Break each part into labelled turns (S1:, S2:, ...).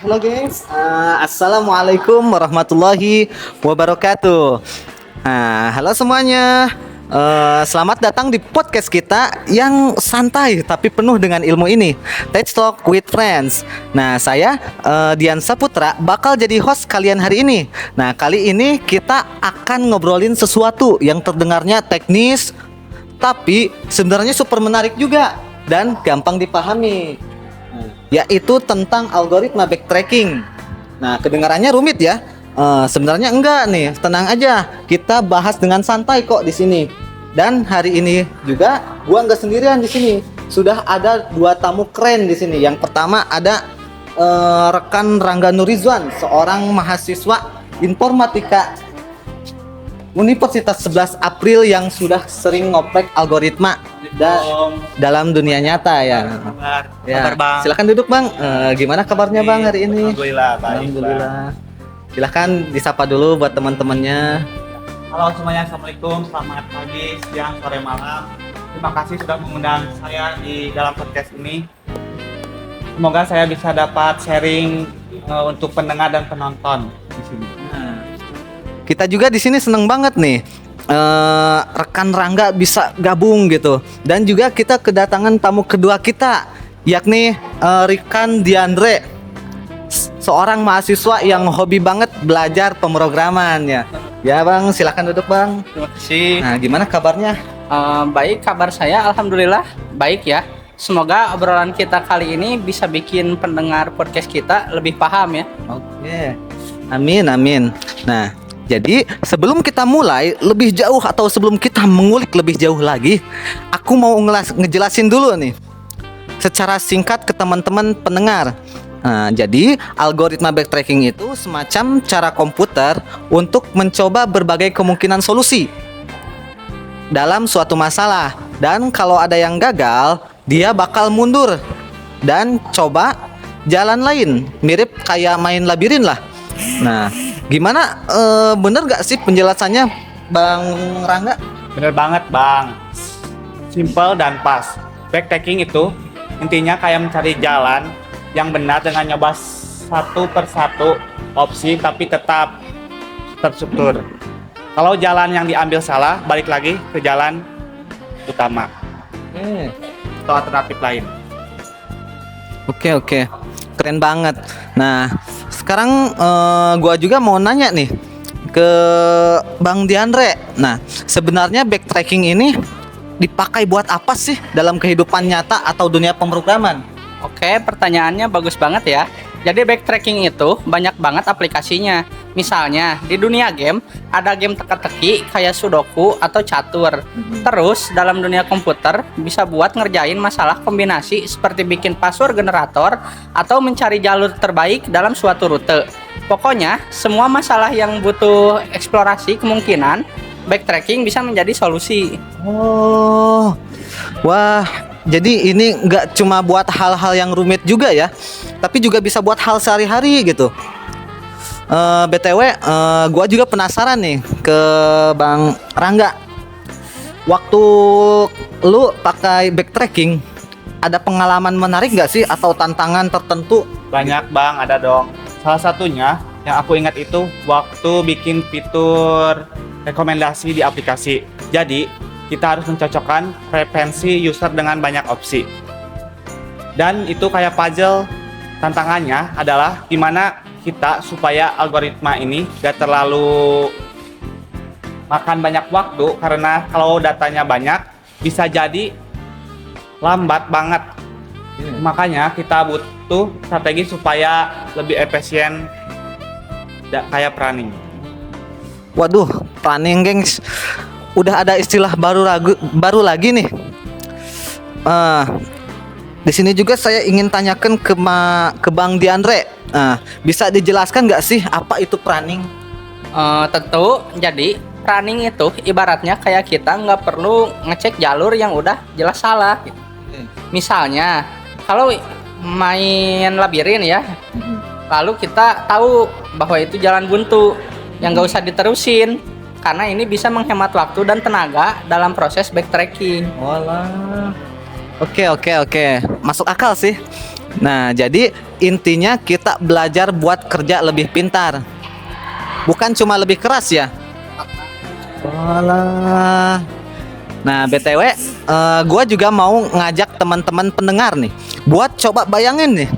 S1: Halo guys, assalamualaikum warahmatullahi wabarakatuh. Halo semuanya. Selamat datang di podcast kita yang santai tapi penuh dengan ilmu ini, Tech Talk with Friends. Nah, saya Dian Saputra bakal jadi host kalian hari ini. Nah, kali ini kita akan ngobrolin sesuatu yang terdengarnya teknis, tapi sebenarnya super menarik juga dan gampang dipahami, yaitu tentang algoritma backtracking. Nah, kedengarannya rumit ya. Sebenarnya enggak nih, tenang aja. Kita bahas dengan santai kok di sini. Dan hari ini juga gua nggak sendirian di sini. Sudah ada dua tamu keren di sini. Yang pertama ada rekan Rangga Nurizwan, seorang mahasiswa informatika Universitas 11 April yang sudah sering ngoprek algoritma dalam dunia nyata ya.
S2: Kabar Bang.
S1: Silakan duduk Bang. Gimana kabarnya Bang hari ini?
S2: Alhamdulillah baik.
S1: Alhamdulillah. Silakan disapa dulu buat teman-temannya.
S2: Halo semuanya, assalamualaikum, selamat pagi, siang, sore, malam. Terima kasih sudah mengundang saya di dalam podcast ini. Semoga saya bisa dapat sharing untuk pendengar dan penonton di sini.
S1: Kita juga di sini seneng banget nih. Rekan Rangga bisa gabung gitu. Dan juga kita kedatangan tamu kedua kita, yakni Rikan Diandre, seorang mahasiswa yang hobi banget belajar pemrograman ya. Ya Bang, silakan duduk Bang.
S3: Terima kasih.
S1: Nah, gimana kabarnya?
S3: Baik, kabar saya alhamdulillah baik ya. Semoga obrolan kita kali ini bisa bikin pendengar podcast kita lebih paham ya.
S1: Oke. Amin, amin. Nah, jadi sebelum kita mulai lebih jauh atau sebelum kita mengulik lebih jauh lagi, aku mau ngejelasin dulu nih secara singkat ke teman-teman pendengar. Nah, jadi algoritma backtracking itu semacam cara komputer untuk mencoba berbagai kemungkinan solusi dalam suatu masalah. Dan kalau ada yang gagal, dia bakal mundur dan coba jalan lain, mirip kayak main labirin lah. Nah, gimana? Bener gak sih penjelasannya Bang Rangga?
S2: Bener banget Bang, simple dan pas. Backtracking itu intinya kayak mencari jalan yang benar dengan nyoba satu persatu opsi tapi tetap terstruktur. Kalau jalan yang diambil salah, balik lagi ke jalan utama atau alternatif lain.
S1: Oke, keren banget. Nah, sekarang gua juga mau nanya nih ke Bang Diandre. Nah, sebenarnya backtracking ini dipakai buat apa sih dalam kehidupan nyata atau dunia pemrograman?
S3: Oke, pertanyaannya bagus banget ya. Jadi backtracking itu banyak banget aplikasinya. Misalnya di dunia game ada game teka-teki kayak Sudoku atau catur. Terus dalam dunia komputer bisa buat ngerjain masalah kombinasi seperti bikin password generator atau mencari jalur terbaik dalam suatu rute. Pokoknya semua masalah yang butuh eksplorasi kemungkinan, backtracking bisa menjadi solusi.
S1: Oh, wah. Jadi ini nggak cuma buat hal-hal yang rumit juga ya, tapi juga bisa buat hal sehari-hari gitu. BTW, gua juga penasaran nih ke Bang Rangga. Waktu lu pakai backtracking, ada pengalaman menarik nggak sih atau tantangan tertentu?
S2: Banyak Bang, ada dong. Salah satunya yang aku ingat itu waktu bikin fitur rekomendasi di aplikasi. Jadi kita harus mencocokkan preferensi user dengan banyak opsi. Dan itu kayak puzzle. Tantangannya adalah gimana kita supaya algoritma ini gak terlalu makan banyak waktu, karena kalau datanya banyak bisa jadi lambat banget. Makanya kita butuh strategi supaya lebih efisien kayak running.
S1: Waduh, planning gengs. Udah ada istilah baru lagi nih. Eh, di sini juga saya ingin tanyakan ke Bang Diandre. Bisa dijelaskan nggak sih apa itu planning?
S3: Tentu, jadi running itu ibaratnya kayak kita nggak perlu ngecek jalur yang udah jelas salah. Misalnya, kalau main labirin ya, lalu kita tahu bahwa itu jalan buntu, yang nggak usah diterusin, karena ini bisa menghemat waktu dan tenaga dalam proses backtracking.
S1: Walah. Oke. Masuk akal sih. Nah, jadi intinya kita belajar buat kerja lebih pintar. Bukan cuma lebih keras ya. Walah. Nah, BTW, gua juga mau ngajak teman-teman pendengar nih buat coba bayangin nih.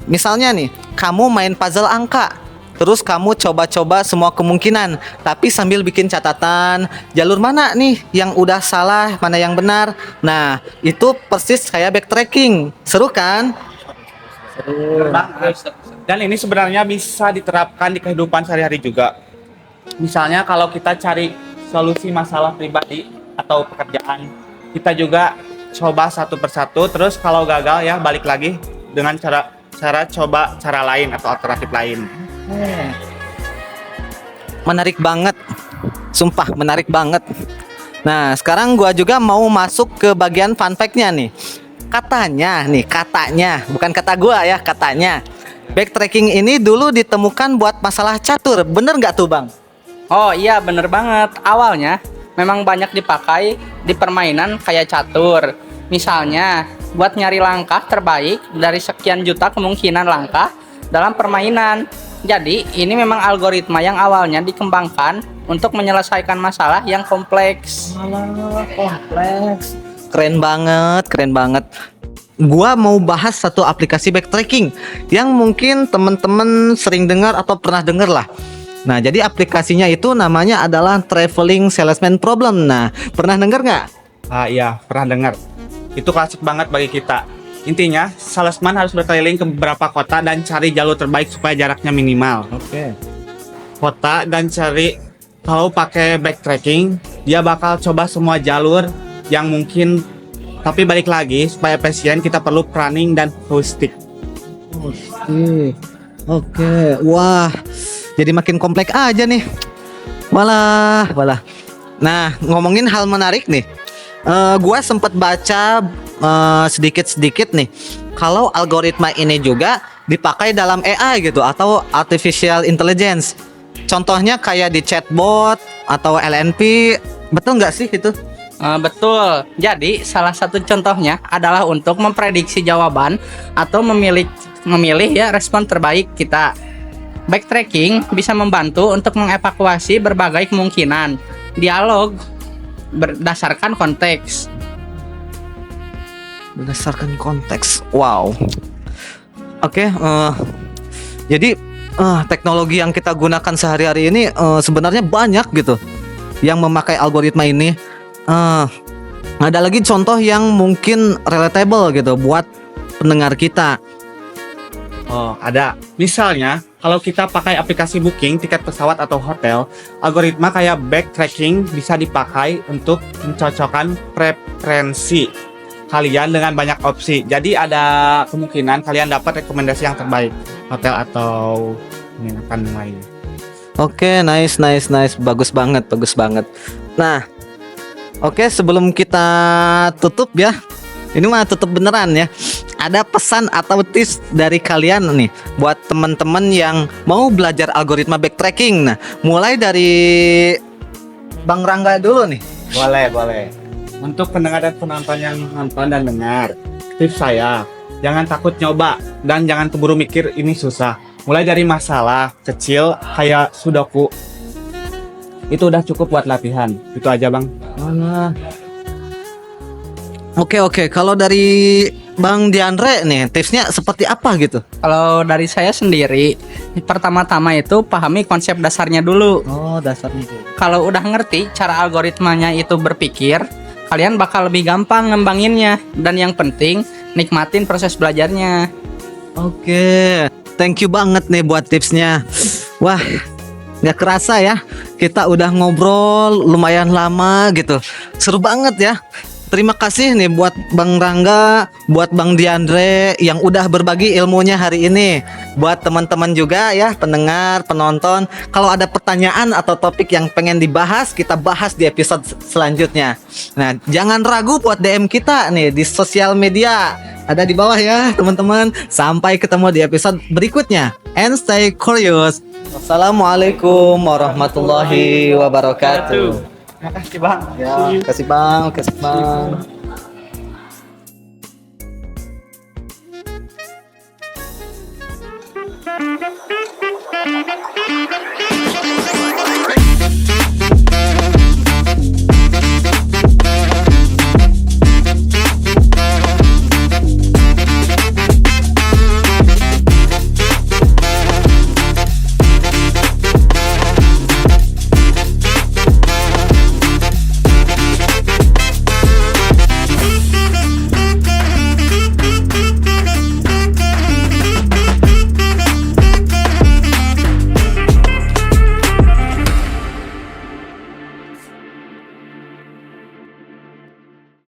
S1: Misalnya nih, kamu main puzzle angka. Terus kamu coba-coba semua kemungkinan, tapi sambil bikin catatan jalur mana nih yang udah salah, mana yang benar. Nah, itu persis kayak backtracking. Seru kan?
S2: Dan ini sebenarnya bisa diterapkan di kehidupan sehari-hari juga. Misalnya kalau kita cari solusi masalah pribadi atau pekerjaan, kita juga coba satu persatu. Terus kalau gagal ya balik lagi dengan cara coba cara lain atau alternatif lain.
S1: Menarik banget. Sumpah menarik banget. Nah, sekarang gua juga mau masuk ke bagian fun fact-nya nih. Katanya, bukan kata gua ya, katanya. Backtracking ini dulu ditemukan buat masalah catur. Bener nggak tuh, Bang?
S3: Oh iya, bener banget. Awalnya memang banyak dipakai di permainan kayak catur. Misalnya, buat nyari langkah terbaik dari sekian juta kemungkinan langkah dalam permainan. Jadi, ini memang algoritma yang awalnya dikembangkan untuk menyelesaikan masalah yang kompleks.
S1: Kompleks. Keren banget. Gua mau bahas satu aplikasi backtracking yang mungkin temen-temen sering dengar atau pernah dengar lah. Nah, jadi aplikasinya itu namanya adalah Traveling Salesman Problem. Nah, pernah dengar nggak?
S2: Iya, pernah dengar. Itu klasik banget bagi kita. Intinya, salesman harus berkeliling ke beberapa kota dan cari jalur terbaik supaya jaraknya minimal.
S1: Oke.
S2: Kota dan cari, kalau pakai backtracking, dia bakal coba semua jalur yang mungkin. Tapi balik lagi, supaya efisien kita perlu planning dan heuristik.
S1: Oke. Wah, jadi makin kompleks aja nih. Walah. Nah, ngomongin hal menarik nih. Gua sempat baca sedikit-sedikit nih. Kalau algoritma ini juga dipakai dalam AI gitu atau artificial intelligence. Contohnya kayak di chatbot atau LNP. Betul nggak sih itu?
S3: Betul. Jadi, salah satu contohnya adalah untuk memprediksi jawaban atau memilih ya respon terbaik kita. Backtracking bisa membantu untuk mengevakuasi berbagai kemungkinan dialog berdasarkan konteks.
S1: Berdasarkan konteks. Wow. Oke. Jadi teknologi yang kita gunakan sehari-hari ini sebenarnya banyak gitu yang memakai algoritma ini. Ada lagi contoh yang mungkin relatable gitu buat pendengar kita.
S2: Oh, ada. Misalnya, kalau kita pakai aplikasi booking tiket pesawat atau hotel, algoritma kayak backtracking bisa dipakai untuk mencocokkan preferensi kalian dengan banyak opsi. Jadi ada kemungkinan kalian dapat rekomendasi yang terbaik, hotel atau penginapan lain.
S1: Oke, nice. Bagus banget. Nah, oke, sebelum kita tutup ya. Ini mah tutup beneran ya. Ada pesan atau tips dari kalian nih buat teman-teman yang mau belajar algoritma backtracking. Nah, mulai dari Bang Rangga dulu nih.
S2: Boleh. Untuk pendengar dan penonton yang nonton dan dengar, tips saya, jangan takut nyoba dan jangan keburu mikir ini susah. Mulai dari masalah kecil kayak sudoku. Itu udah cukup buat latihan. Itu aja, Bang.
S1: Oke. Kalau dari Bang Diandre nih, tipsnya seperti apa gitu?
S3: Kalau dari saya sendiri, pertama-tama itu pahami konsep dasarnya dulu.
S1: Oh, dasarnya itu.
S3: Kalau udah ngerti cara algoritmanya itu berpikir, kalian bakal lebih gampang ngembanginnya. Dan yang penting, nikmatin proses belajarnya.
S1: Oke, thank you banget nih buat tipsnya. Wah, nggak kerasa ya, kita udah ngobrol lumayan lama gitu. Seru banget ya. Terima kasih nih buat Bang Rangga, buat Bang Diandre yang udah berbagi ilmunya hari ini. Buat teman-teman juga ya, pendengar, penonton, kalau ada pertanyaan atau topik yang pengen dibahas, kita bahas di episode selanjutnya. Nah, jangan ragu buat DM kita nih di sosial media. Ada di bawah ya, teman-teman. Sampai ketemu di episode berikutnya. And stay curious. Wassalamualaikum warahmatullahi wabarakatuh.
S2: Terima kasih Bang.
S1: Ya, kasih Bang, kasih Bang.